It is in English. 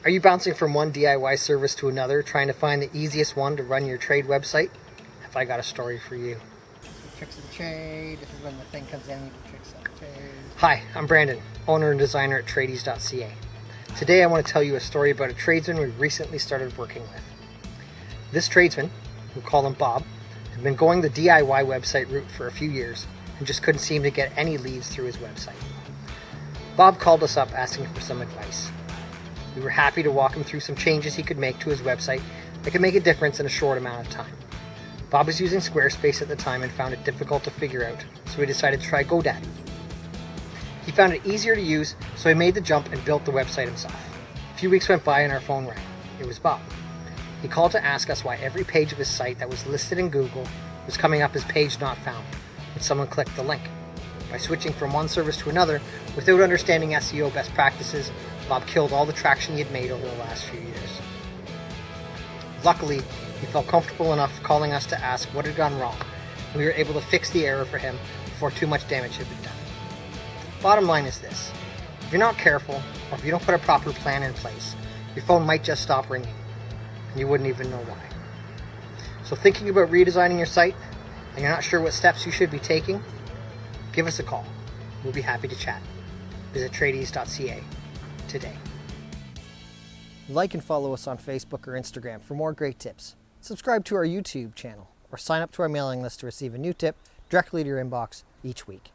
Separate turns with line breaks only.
Are you bouncing from one DIY service to another, trying to find the easiest one to run your trade website? Have I got a story for you.
Tricks of the trade. This is when the thing comes in. Tricks of the trade.
Hi, I'm Brandon, owner and designer at Tradies.ca. Today I want to tell you a story about a tradesman we recently started working with. This tradesman, we'll call him Bob, had been going the DIY website route for a few years and just couldn't seem to get any leads through his website. Bob called us up asking for some advice. We were happy to walk him through some changes he could make to his website that could make a difference in a short amount of time. Bob was using SquareSpace at the time and found it difficult to figure out, so he decided to try GoDaddy. He found it easier to use, so he made the jump and built the website himself. A few weeks went by and our phone rang. It was Bob. He called to ask us why every page of his site that was listed in Google was coming up as page not found when someone clicked the link. By switching from one service to another, without understanding SEO best practices, Bob killed all the traction he had made over the last few years. Luckily, he felt comfortable enough calling us to ask what had gone wrong, and we were able to fix the error for him before too much damage had been done. Bottom line is this: if you're not careful, or if you don't put a proper plan in place, your phone might just stop ringing, and you wouldn't even know why. So thinking about redesigning your site, and you're not sure what steps you should be taking, give us a call. We'll be happy to chat. Visit Tradies.ca today. Like and follow us on Facebook or Instagram for more great tips. Subscribe to our YouTube channel or sign up to our mailing list to receive a new tip directly to your inbox each week.